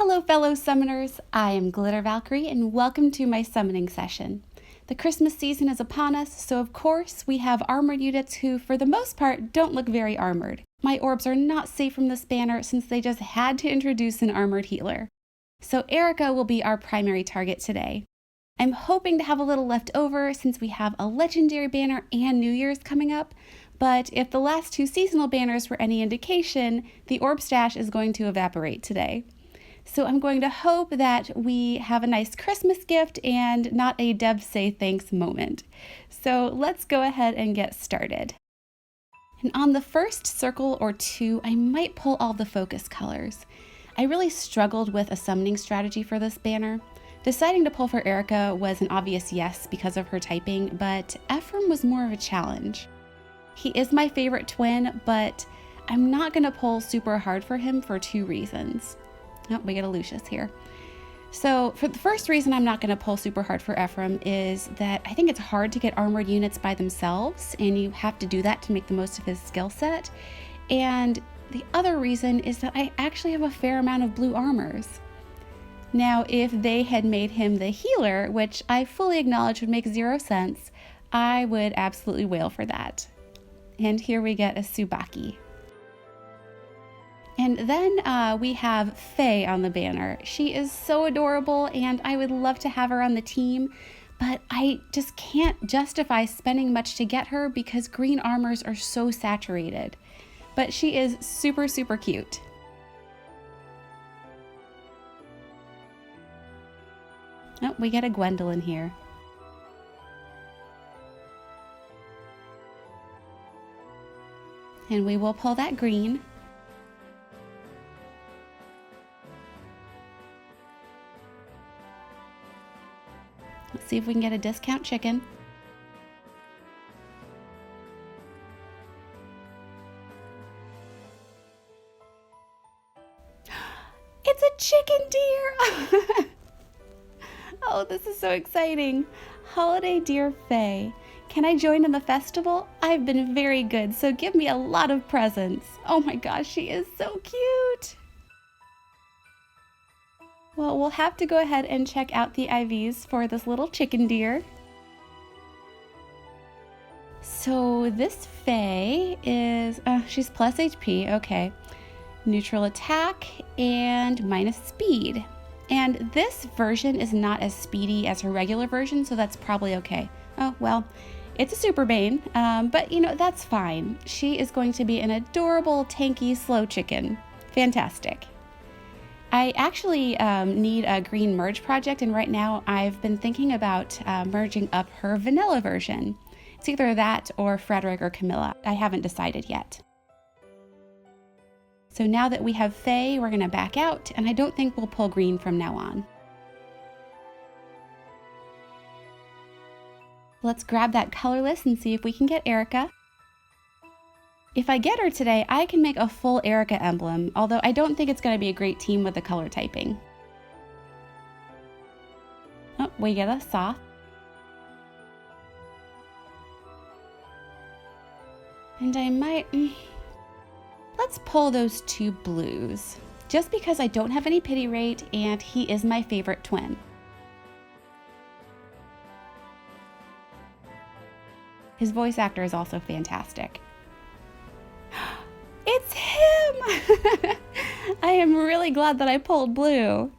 Hello fellow summoners, I am Glitter Valkyrie and welcome to my summoning session. The Christmas season is upon us, so of course we have armored units who for the most part don't look very armored. My orbs are not safe from this banner since they just had to introduce an armored healer. So Eirika will be our primary target today. I'm hoping to have a little left over since we have a legendary banner and New Year's coming up, but if the last two seasonal banners were any indication, the orb stash is going to evaporate today. So I'm going to hope that we have a nice Christmas gift and not a Dev say thanks moment. So let's go ahead and get started. And on the first circle or two, I might pull all the focus colors. I really struggled with a summoning strategy for this banner. Deciding to pull for Eirika was an obvious yes because of her typing, but Ephraim was more of a challenge. He is my favorite twin, but I'm not going to pull super hard for him for two reasons. Oh, we get a Lucius here. So for the first reason I'm not going to pull super hard for Ephraim is that I think it's hard to get armored units by themselves, and you have to do that to make the most of his skill set. And the other reason is that I actually have a fair amount of blue armors. Now, if they had made him the healer, which I fully acknowledge would make zero sense, I would absolutely wail for that. And here we get a Tsubaki. And then we have Faye on the banner. She is so adorable and I would love to have her on the team, but I just can't justify spending much to get her because green armors are so saturated. But she is super, super cute. Oh, we get a Gwendolyn here. And we will pull that green. Let's see if we can get a discount chicken. It's a chicken deer! Oh, this is so exciting. Holiday Deer Faye. Can I join in the festival? I've been very good, so give me a lot of presents. Oh my gosh, she is so cute. Well, we'll have to go ahead and check out the IVs for this little chicken deer. So this Faye is, she's plus HP, okay. Neutral attack and minus speed. And this version is not as speedy as her regular version, so that's probably okay. Oh, well, it's a super bane, but you know, that's fine. She is going to be an adorable, tanky, slow chicken. Fantastic. I actually need a green merge project, and right now I've been thinking about merging up her vanilla version. It's either that or Frederick or Camilla. I haven't decided yet. So now that we have Faye, we're going to back out, and I don't think we'll pull green from now on. Let's grab that Colorless and see if we can get Eirika. If I get her today, I can make a full Eirika emblem, although I don't think it's going to be a great team with the color typing. Oh, we get a Soth. And I might... Let's pull those two blues, just because I don't have any pity rate and he is my favorite twin. His voice actor is also fantastic. It's him! I am really glad that I pulled blue.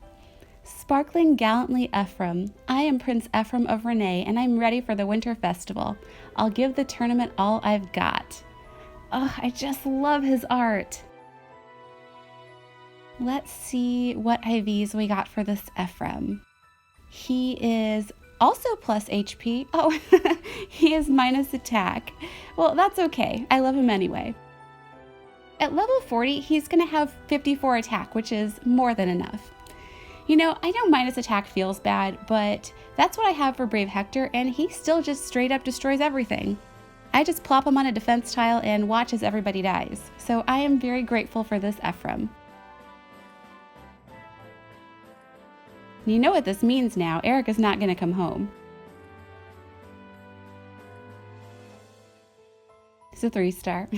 Sparkling gallantly Ephraim. I am Prince Ephraim of Renee and I'm ready for the winter festival. I'll give the tournament all I've got. Oh, I just love his art. Let's see what IVs we got for this Ephraim. He is also plus HP. Oh, he is minus attack. Well, that's okay. I love him anyway. At level 40, he's going to have 54 attack, which is more than enough. You know, I know minus attack feels bad, but that's what I have for Brave Hector, and he still just straight up destroys everything. I just plop him on a defense tile and watch as everybody dies. So I am very grateful for this Ephraim. You know what this means now. Eirika's not going to come home. It's a 3-star.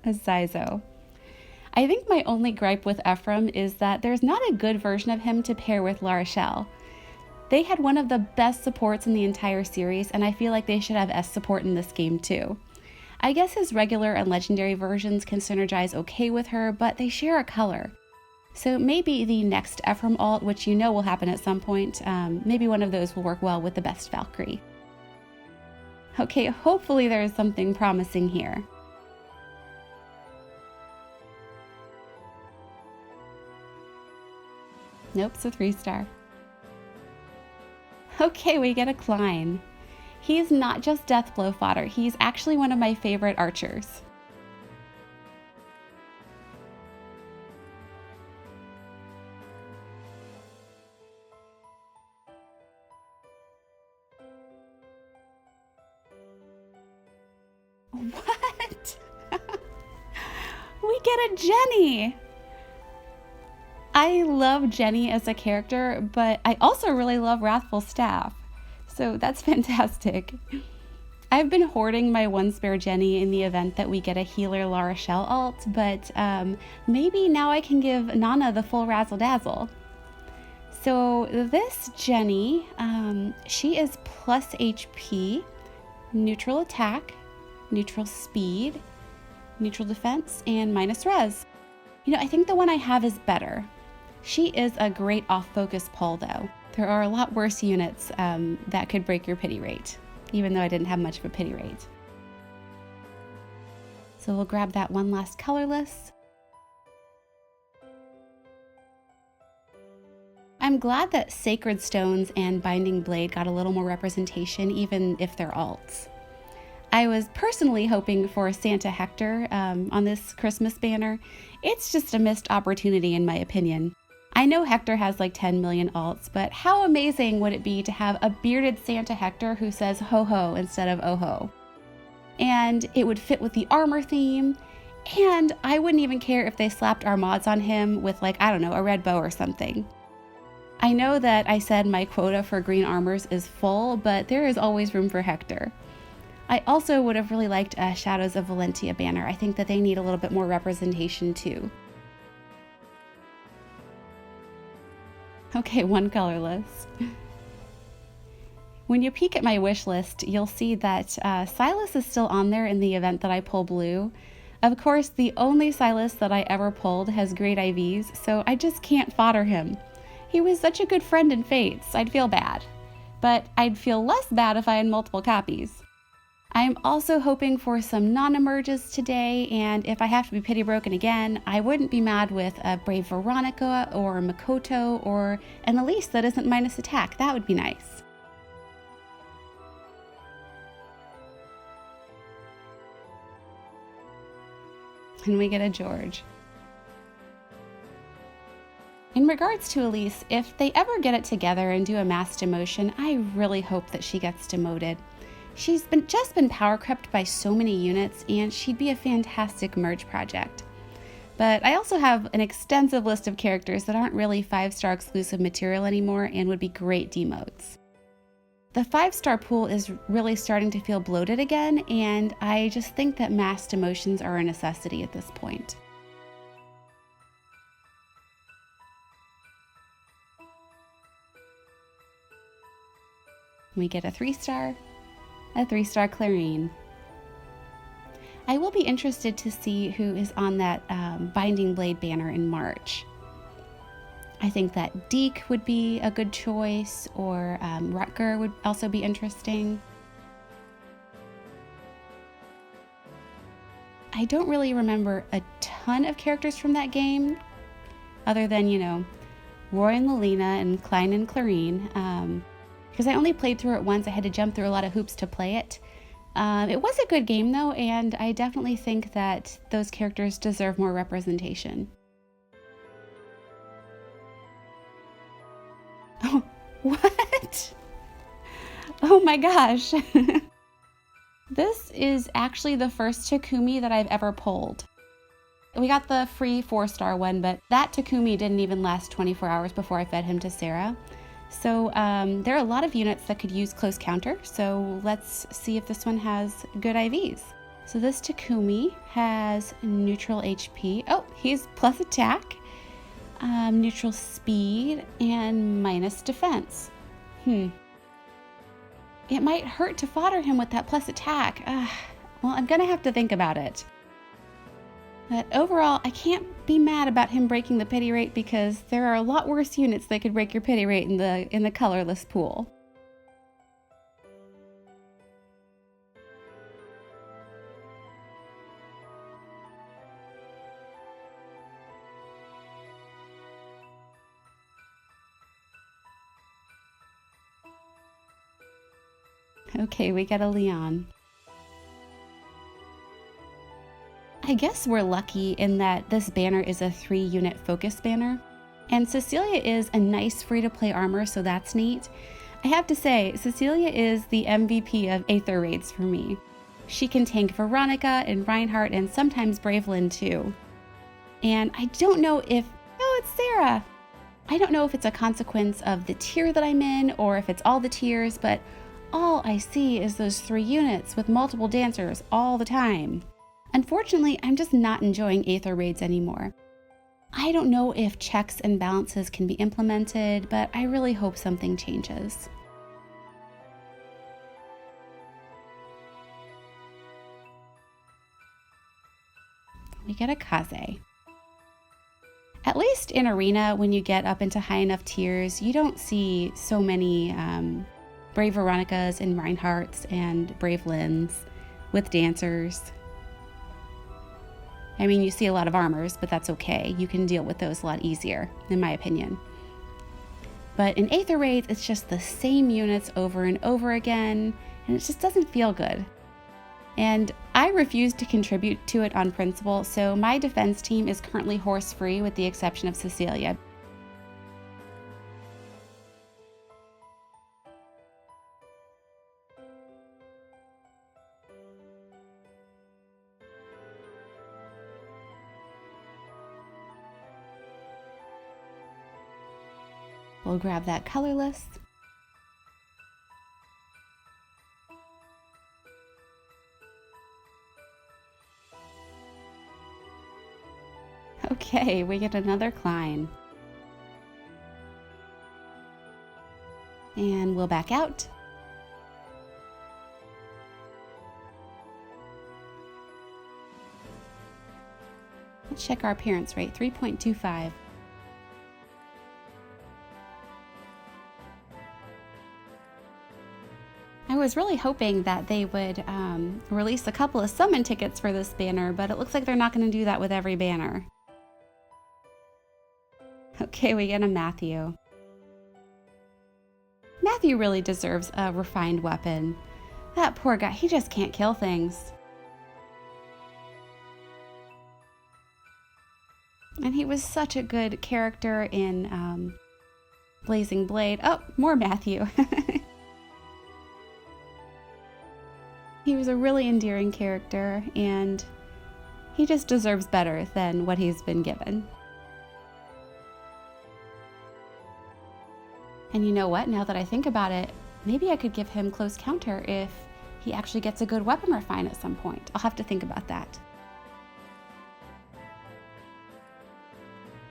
A Zyzo. I think my only gripe with Ephraim is that there's not a good version of him to pair with La Rochelle. They had one of the best supports in the entire series, and I feel like they should have S support in this game too. I guess his regular and legendary versions can synergize okay with her, but they share a color. So maybe the next Ephraim alt, which you know will happen at some point, maybe one of those will work well with the best Valkyrie. Okay, hopefully there's something promising here. Nope, it's a 3-star. Okay, we get a Klein. He's not just Deathblow fodder, he's actually one of my favorite archers. What? We get a Jenny! I love Jenny as a character, but I also really love Wrathful Staff, so that's fantastic. I've been hoarding my one spare Jenny in the event that we get a healer La Rochelle alt, but maybe now I can give Nana the full razzle dazzle. So this Jenny, she is plus HP, neutral attack, neutral speed, neutral defense, and minus res. You know, I think the one I have is better. She is a great off-focus pull though. There are a lot worse units that could break your pity rate, even though I didn't have much of a pity rate. So we'll grab that one last colorless. I'm glad that Sacred Stones and Binding Blade got a little more representation, even if they're alts. I was personally hoping for Santa Hector on this Christmas banner. It's just a missed opportunity in my opinion. I know Hector has like 10 million alts, but how amazing would it be to have a bearded Santa Hector who says ho ho instead of oh ho? And it would fit with the armor theme, and I wouldn't even care if they slapped our mods on him with like, I don't know, a red bow or something. I know that I said my quota for green armors is full, but there is always room for Hector. I also would have really liked a Shadows of Valentia banner. I think that they need a little bit more representation too. Okay, one colorless. When you peek at my wish list, you'll see that Silas is still on there in the event that I pull blue. Of course, the only Silas that I ever pulled has great IVs, so I just can't fodder him. He was such a good friend in Fates, I'd feel bad. But I'd feel less bad if I had multiple copies. I am also hoping for some non-emerges today, and if I have to be pity broken again, I wouldn't be mad with a Brave Veronica or a Makoto or an Elise that isn't minus attack. That would be nice. And we get a George. In regards to Elise, if they ever get it together and do a mass demotion, I really hope that she gets demoted. She's just been power crept by so many units, and she'd be a fantastic merge project. But I also have an extensive list of characters that aren't really 5-star exclusive material anymore and would be great demotes. The 5-star pool is really starting to feel bloated again, and I just think that mass demotions are a necessity at this point. We get a 3-star. A 3-star Clarine. I will be interested to see who is on that Binding Blade banner in March. I think that Deke would be a good choice, or Rutger would also be interesting. I don't really remember a ton of characters from that game, other than, you know, Roy and Lelina and Klein and Clarine. Because I only played through it once, I had to jump through a lot of hoops to play it. It was a good game though, and I definitely think that those characters deserve more representation. Oh, what? Oh my gosh. This is actually the first Takumi that I've ever pulled. We got the free 4-star one, but that Takumi didn't even last 24 hours before I fed him to Sarah. So there are a lot of units that could use close counter, so let's see if this one has good IVs. So this Takumi has neutral HP. Oh, he's plus attack, neutral speed, and minus defense. It might hurt to fodder him with that plus attack. Well, I'm gonna have to think about it. But overall, I can't be mad about him breaking the pity rate because there are a lot worse units that could break your pity rate in the colorless pool. Okay, we got a Leon. I guess we're lucky in that this banner is a 3-unit focus banner. And Cecilia is a nice free-to-play armor, so that's neat. I have to say, Cecilia is the MVP of Aether raids for me. She can tank Veronica and Reinhardt and sometimes Bravelyn too. And I don't know if... Oh, it's Sarah! I don't know if it's a consequence of the tier that I'm in or if it's all the tiers, but all I see is those 3 units with multiple dancers all the time. Unfortunately, I'm just not enjoying Aether raids anymore. I don't know if checks and balances can be implemented, but I really hope something changes. We get a Kaze. At least in Arena, when you get up into high enough tiers, you don't see so many Brave Veronicas and Reinhardts and Brave Lyns with dancers. I mean, you see a lot of armors, but that's okay. You can deal with those a lot easier, in my opinion. But in Aether raids, it's just the same units over and over again, and it just doesn't feel good. And I refuse to contribute to it on principle, so my defense team is currently horse-free with the exception of Cecilia. We'll grab that Colorless. Okay, we get another Klein. And we'll back out. Let's check our appearance rate, 3.25. I was really hoping that they would release a couple of summon tickets for this banner, but it looks like they're not going to do that with every banner. Okay, we get a Matthew. Matthew really deserves a refined weapon. That poor guy, he just can't kill things. And he was such a good character in Blazing Blade. Oh, more Matthew. He was a really endearing character, and he just deserves better than what he's been given. And you know what? Now that I think about it, maybe I could give him close counter if he actually gets a good weapon refine at some point. I'll have to think about that.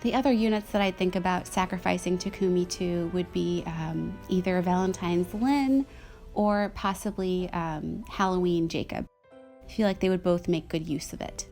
The other units that I'd think about sacrificing Takumi to would be either Valentine's Lynn or possibly Halloween Jacob. I feel like they would both make good use of it.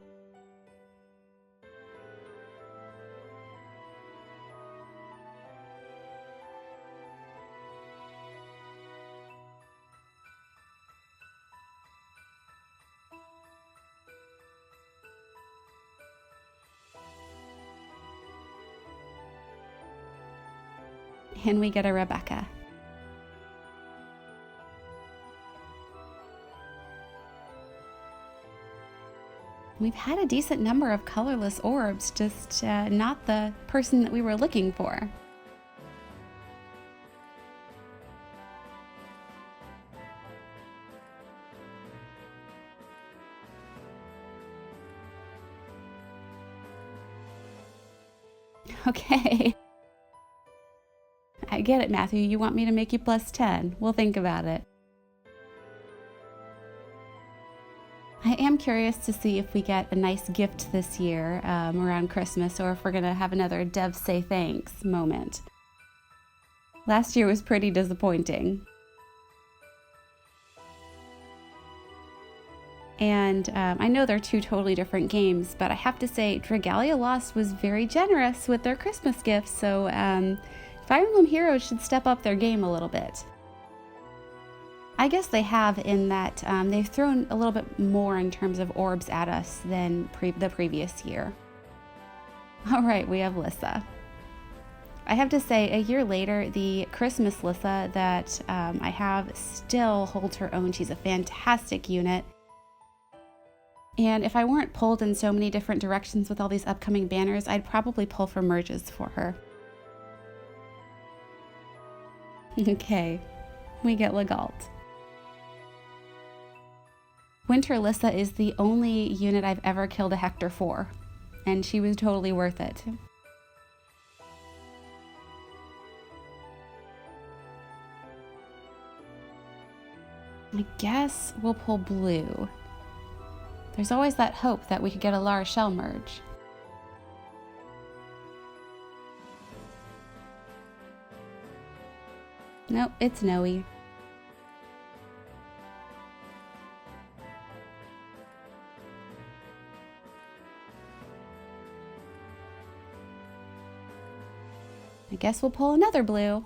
And we get a Rebecca. We've had a decent number of colorless orbs, just not the person that we were looking for. Okay. I get it, Matthew. You want me to make you plus 10. We'll think about it. I am curious to see if we get a nice gift this year around Christmas, or if we're going to have another Dev Say Thanks moment. Last year was pretty disappointing. And I know they're two totally different games, but I have to say Dragalia Lost was very generous with their Christmas gifts, so Fire Emblem Heroes should step up their game a little bit. I guess they have, in that they've thrown a little bit more in terms of orbs at us than the previous year. All right, we have Lissa. I have to say, a year later, the Christmas Lissa that I have still holds her own. She's a fantastic unit. And if I weren't pulled in so many different directions with all these upcoming banners, I'd probably pull for merges for her. Okay, we get Legault. Winter Lissa is the only unit I've ever killed a Hector for, and she was totally worth it. I guess we'll pull blue. There's always that hope that we could get a Lara Shell merge. Nope, it's Noe. I guess we'll pull another blue.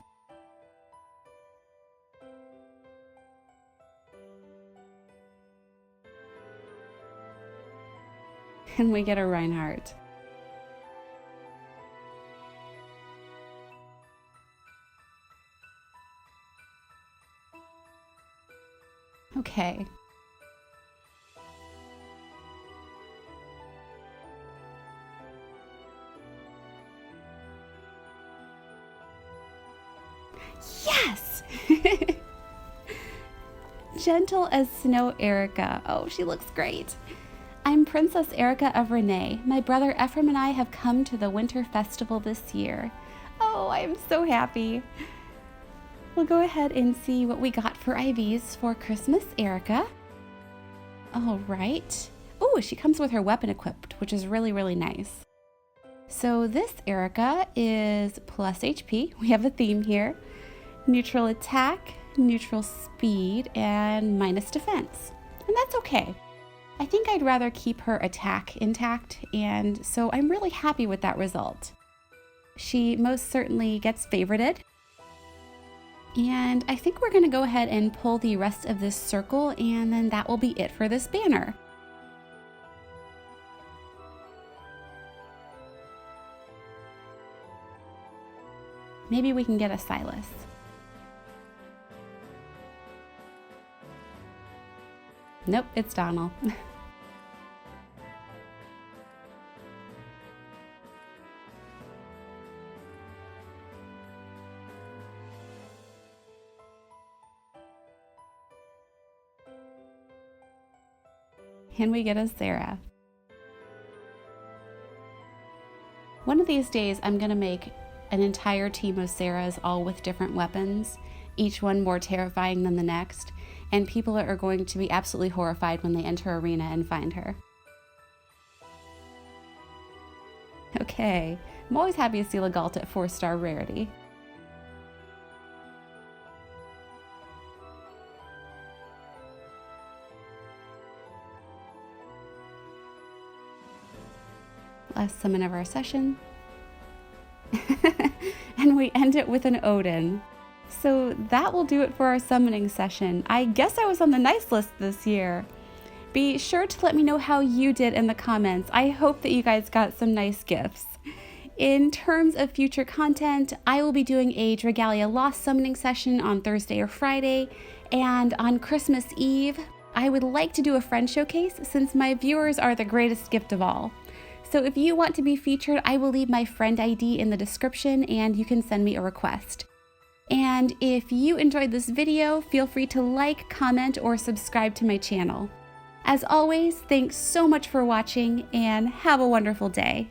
And we get a Reinhardt. Okay. Yes! Gentle as Snow Eirika. Oh, she looks great. I'm Princess Eirika of Renee. My brother Ephraim and I have come to the Winter Festival this year. Oh, I'm so happy. We'll go ahead and see what we got for IVs for Christmas Eirika. All right. Oh, she comes with her weapon equipped, which is really, really nice. So this Eirika is plus HP. We have a theme here. Neutral attack, neutral speed, and minus defense. And that's okay. I think I'd rather keep her attack intact, and so I'm really happy with that result. She most certainly gets favorited. And I think we're going to go ahead and pull the rest of this circle, and then that will be it for this banner. Maybe we can get a Silas. Nope, it's Donald. And we get a Sarah. One of these days, I'm going to make an entire team of Sarahs, all with different weapons, each one more terrifying than the next, and people are going to be absolutely horrified when they enter Arena and find her. Okay, I'm always happy to see Legault at 4-star rarity. Last summon of our session. And we end it with an Odin. So that will do it for our summoning session. I guess I was on the nice list this year. Be sure to let me know how you did in the comments. I hope that you guys got some nice gifts. In terms of future content, I will be doing a Dragalia Lost summoning session on Thursday or Friday, and on Christmas Eve, I would like to do a friend showcase since my viewers are the greatest gift of all. So if you want to be featured, I will leave my friend ID in the description and you can send me a request. And if you enjoyed this video, feel free to like, comment, or subscribe to my channel. As always, thanks so much for watching and have a wonderful day.